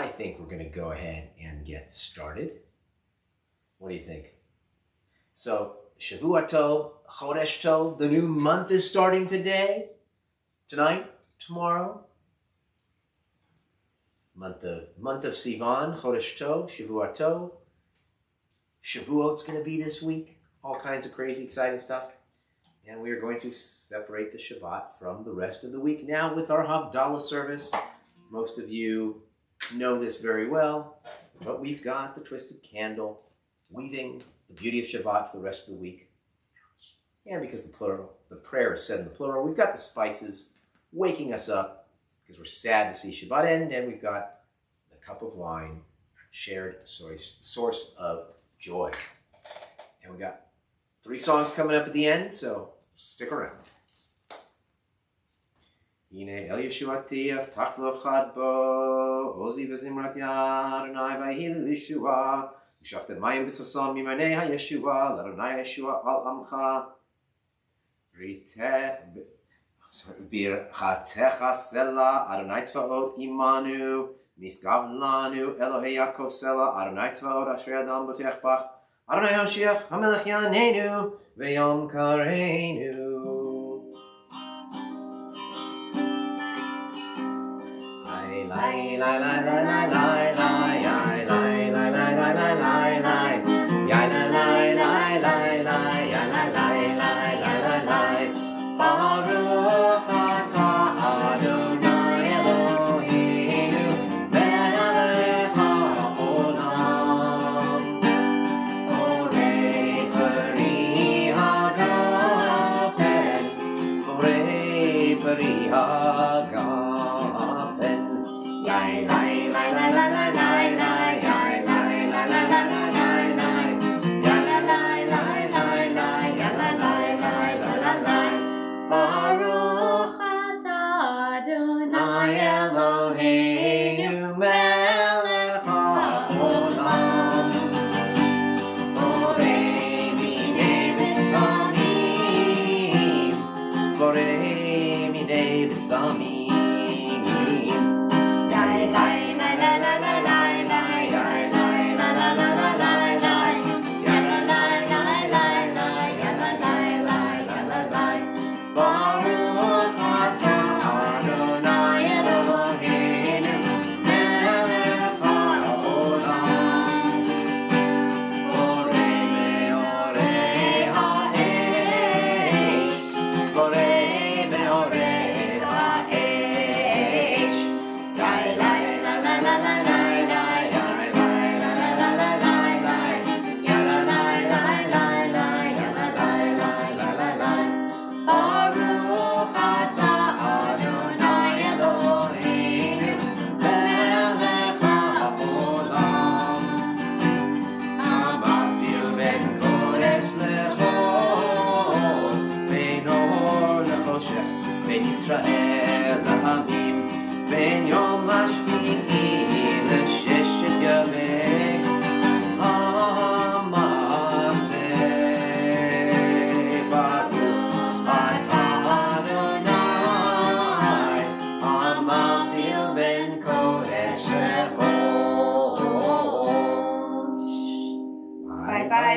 I think we're going to go ahead and get started. What do you think? So, Shavua Tov, Chodesh Tov, the new month is starting today, tonight, tomorrow. Month of Sivan, Chodesh Tov, Shavua Tov. Shavuot's going to be this week. All kinds of crazy, exciting stuff. And we are going to separate the Shabbat from the rest of the week now with our Havdalah service. Most of you know this very well, but we've got the twisted candle weaving the beauty of Shabbat for the rest of the week. And because the prayer is said in the plural, we've got the spices waking us up because we're sad to see Shabbat end, and we've got the cup of wine, shared source of joy. And we got 3 songs coming up at the end, so stick around. Yine El Yeshuati Avtach V'Avchad Bo Ozi V'Zimrat Yad Adonai V'Hil Yeshua Ushaftet Mayim V'Sasam Mimanei HaYeshua L'Adonai Yeshua Al Amcha Birchatecha Sela Adonai Tzvaot Imanu Misgav Lanu Elohei Yaakov Sela Adonai Tzvaot Asher Adam B'Teach Bach Adonai Hoshiach HaMelech Yaneinu V'Yom Kareinu. Lai lai lai lai lai lai lai lai lai lai lai lai lai lai lai ya lai lai lai lai lai ya lai lai lai lai lai lai Baruch atah Adonai Eloheinu melech haolam Borei peri hagafen Borei peri hagafen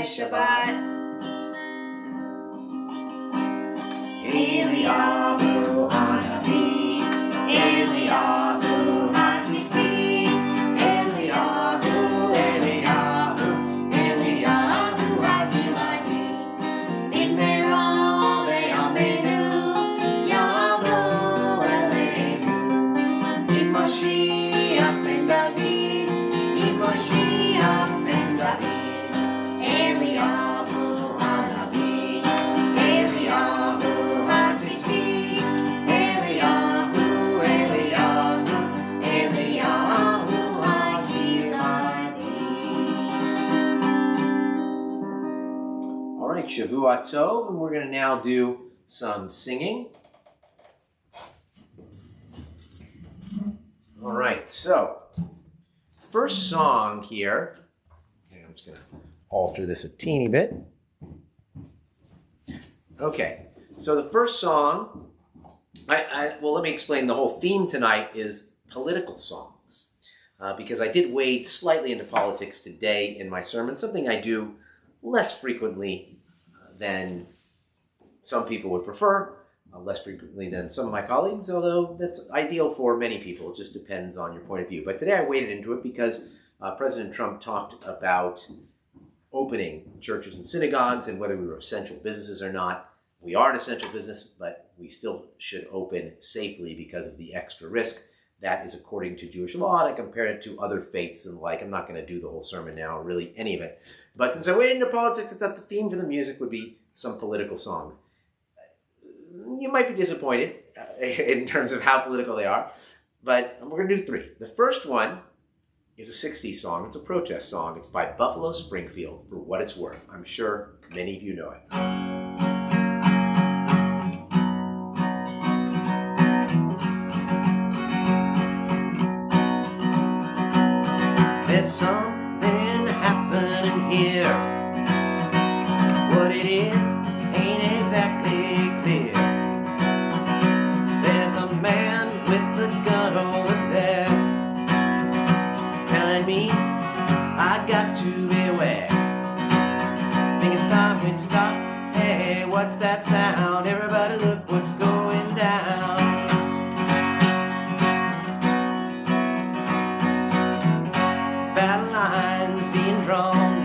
Shabbat. Eliyahu Hanavi, Eliyahu Hatishbi, Eliyahu, Eliyahu, Eliyahu Havdalah. Bimera ve'amenu, Yavo Eleinu, Imoshiach ben David, Imoshiach ben David. Eliyahu Hanavi, Eliyahu Hatishbi, Eliyahu, Eliyahu, Eliyahu Hagiladi. All right, Shavua Tov, and we're going to now do some singing. All right, so first song here. I'm just going to alter this a teeny bit. Okay, so the first song, well, let me explain. The whole theme tonight is political songs. because I did wade slightly into politics today in my sermon, something I do less frequently than some people would prefer, less frequently than some of my colleagues, although that's ideal for many people. It just depends on your point of view. But today I waded into it because President Trump talked about opening churches and synagogues and whether we were essential businesses or not. We are an essential business, but we still should open safely because of the extra risk. That is according to Jewish law, and I compared it to other faiths and the like. I'm not going to do the whole sermon now, or really any of it. But since I waded into politics, I thought the theme for the music would be some political songs. You might be disappointed in terms of how political they are, but we're going to do three. The first one is a 60s song. It's a protest song. It's by Buffalo Springfield, For What It's Worth. I'm sure many of you know it. There's something happening here. What it is ain't exactly clear. There's a man with a gun over there telling me I got to beware. Think it's time we stop. Hey, what's that sound? Everybody look what's going down. There's battle lines being drawn.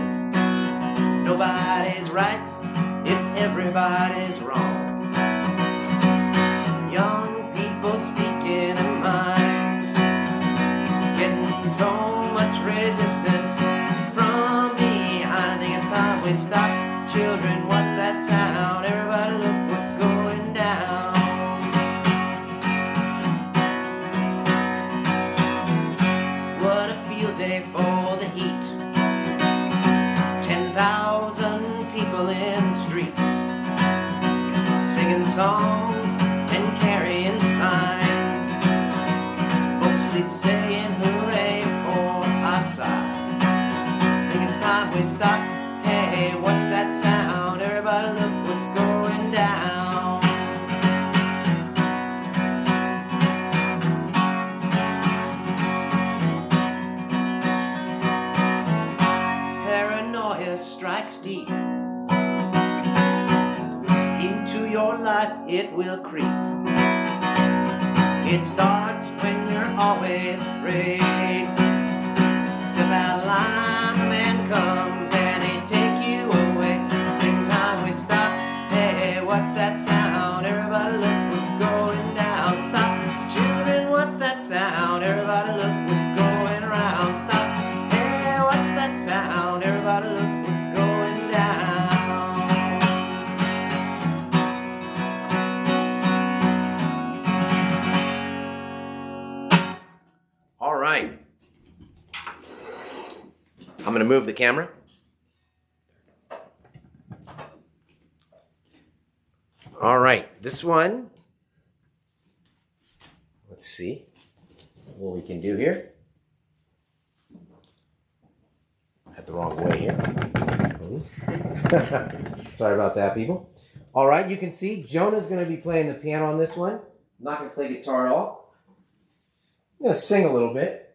Nobody's right if everybody's wrong. Young people speaking their minds, getting so much resistance from behind. I think it's time we stop. Children, what's that sound? Everybody look what's going down. What a field day for the heat. 10,000 people in the streets, singing songs and carrying signs, mostly saying hooray for our side. Think it's time we stop. Hey, what's that sound? Everybody look what's going down. Paranoia strikes deep. Into your life it will creep. It starts when you're always afraid. Step out of line, the man comes and he take you away. Same time we stop. Hey, what's that sound? Everybody look what's going down. Stop. Children, what's that sound? Everybody look what's going around. Stop. Hey, what's that sound? Everybody look what's going down. All right. I'm going to move the camera. All right, this one, let's see what we can do here. Had the wrong way here. Sorry about that, people. All right, you can see Jonah's going to be playing the piano on this one. I'm not going to play guitar at all. I'm going to sing a little bit.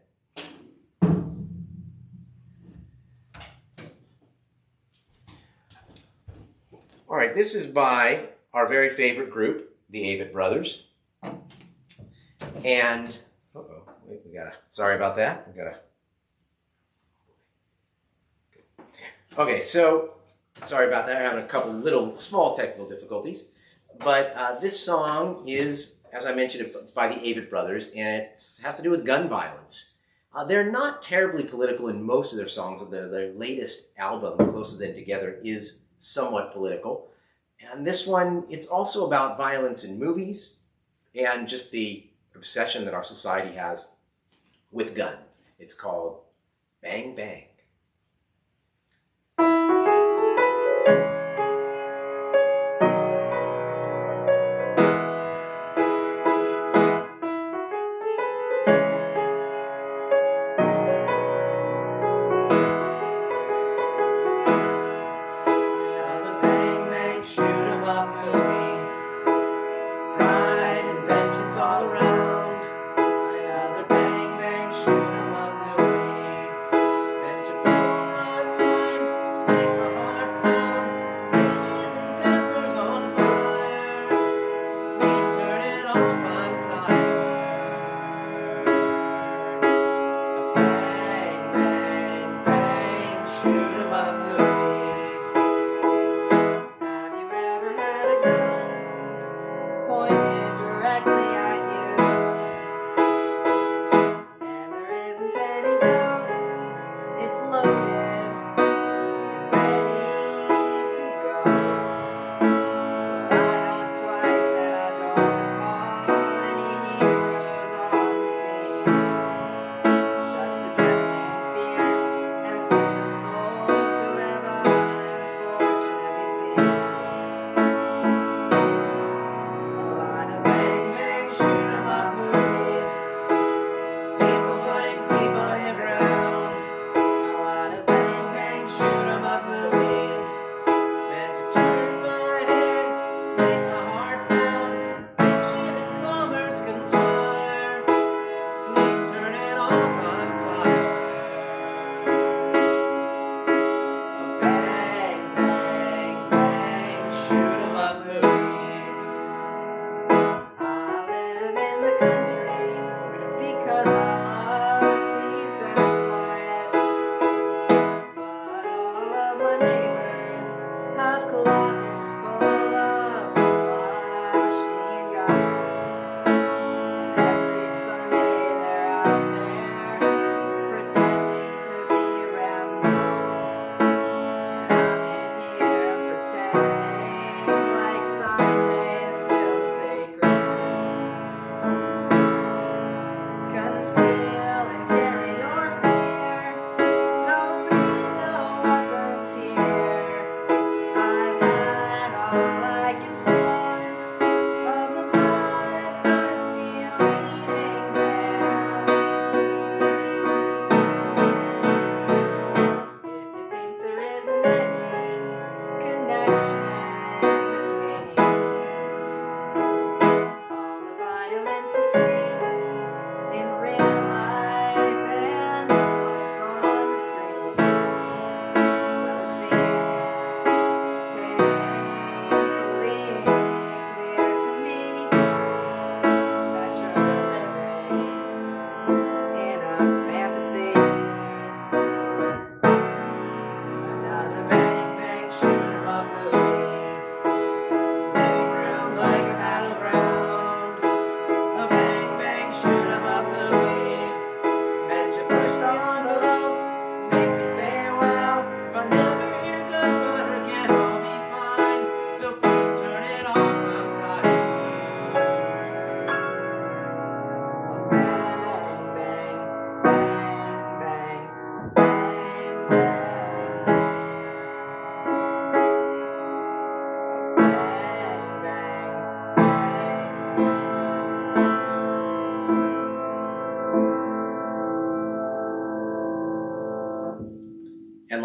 All right, this is by our very favorite group, the Avett Brothers. And, sorry about that. Okay, so, sorry about that. We're having a couple little small technical difficulties. But this song is, as I mentioned, it's by the Avett Brothers, and it has to do with gun violence. They're not terribly political in most of their songs. Their latest album, Closer Than Together, is somewhat political. And this one, it's also about violence in movies and just the obsession that our society has with guns. It's called Bang Bang. All around. Another bang bang shoot 'em up movie.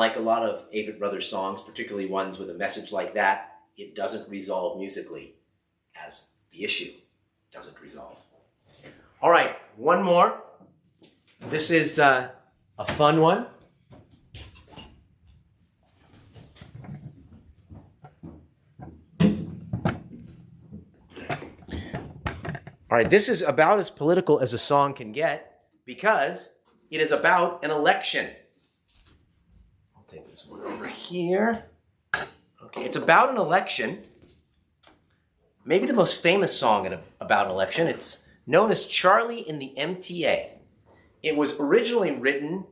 like a lot of Avett Brothers songs, particularly ones with a message like that, it doesn't resolve musically as the issue doesn't resolve. All right, one more. This is a fun one. All right, this is about as political as a song can get because it is about an election. I'll take this one over here. Okay, it's about an election. Maybe the most famous song about an election. It's known as Charlie in the MTA. It was originally written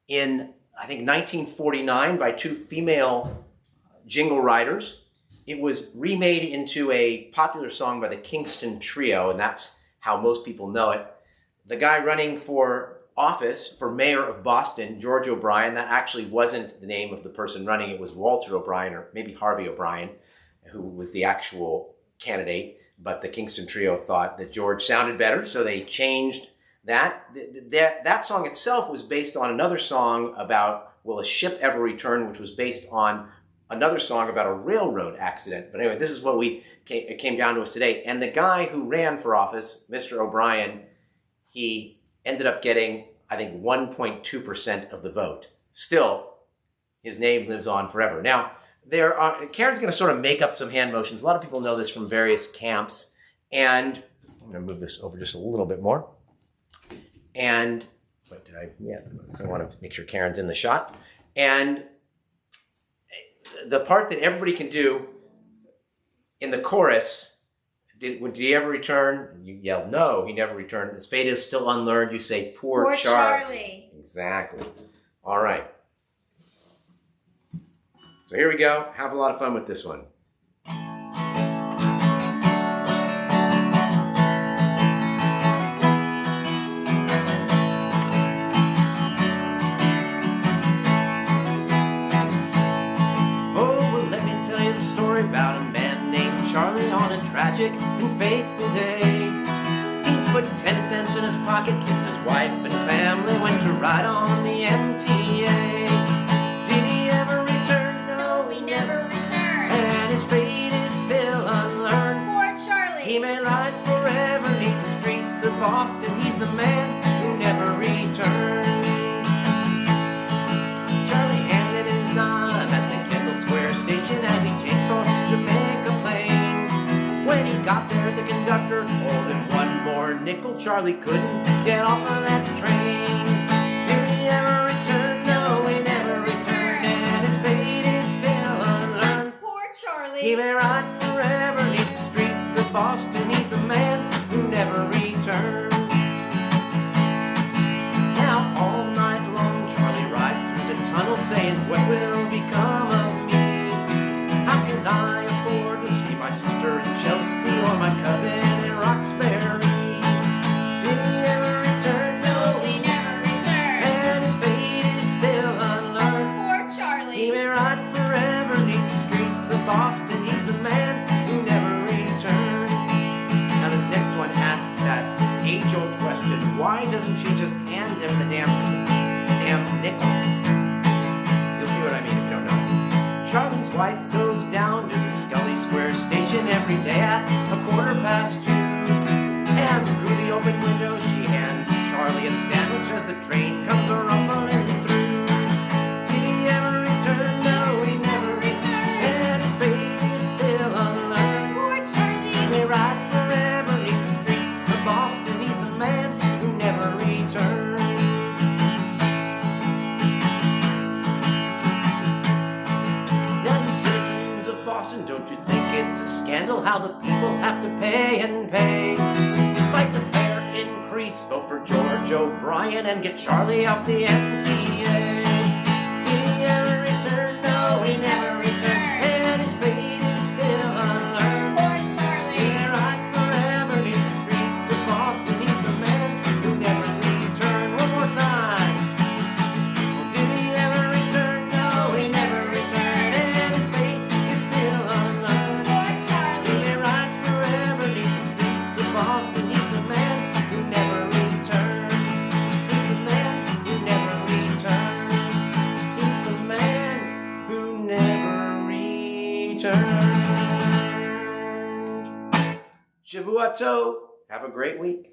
in, I think, 1949 by two female jingle writers. It was remade into a popular song by the Kingston Trio, and that's how most people know it. The guy running for office, for mayor of Boston, George O'Brien, that actually wasn't the name of the person running. It was Walter O'Brien, or maybe Harvey O'Brien, who was the actual candidate. But the Kingston Trio thought that George sounded better, so they changed that. That song itself was based on another song about, will a ship ever return, which was based on another song about a railroad accident. But anyway, this is what it came down to us today. And the guy who ran for office, Mr. O'Brien, he ended up getting, I think, 1.2% of the vote. Still, his name lives on forever. Now, Karen's going to sort of make up some hand motions. A lot of people know this from various camps. And I'm going to move this over just a little bit more. And, I want to make sure Karen's in the shot. And the part that everybody can do in the chorus, did he ever return? You yell, no, he never returned. His fate is still unlearned. You say, poor Charlie. Exactly. All right. So here we go. Have a lot of fun with this one. About a man named Charlie on a tragic and fateful day. He put 10 cents in his pocket, kissed his wife and family, went to ride on the MTA. Did he ever return? No, he never returned. And his fate is still unlearned. Poor Charlie. He may ride forever neath the streets of Boston. He's the man who never returned. Charlie handed his dime at the Kendall Square station as he changed for Jamaica plane. When he got there, the conductor told him one more nickel. Charlie couldn't get off of that train. Did he ever return? No, he never returned. And his fate is still unlearned. Poor Charlie. He may ride forever neath the streets of Boston. He's the man who never returned. Now all night long, Charlie rides through the tunnel saying, what will become of me? How can I afford to see my sister in Chelsea or my cousin in Roxbury? Did he ever return? No, he never returned. And his fate is still unlearned. Poor Charlie. He may ride forever neath the streets of Boston. He's the man who never returned. Now this next one asks that age-old question, why doesn't she just hand him the damn nickel? You'll see what I mean if you don't know. Charlie's wife goes down to the Scully Square station every day at 2:15. And through the open window she hands Charlie a sandwich as the train comes rumbling through. Did he ever return? No, he never returned. And his fate is still unlearned. Poor Charlie. He may ride forever neath the streets of Boston. He's the man who never returned. Now you citizens of Boston, don't you think it's a scandal how the people have to pay and pay? Fight the fare increase, vote for George O'Brien and get Charlie off the MTA. Did he ever return? No, he never returned. And his fate is still unlearned. Poor Charlie. He may ride forever neath the streets of Boston. He's the man who never returned. One more time. Well, did he ever return? No, he never returned. And his fate is still unlearned. Poor He Charlie. may ride forever neath the streets of Boston. He's the man who never returned. He's the man who never returned. Shavua Tov. Have a great week.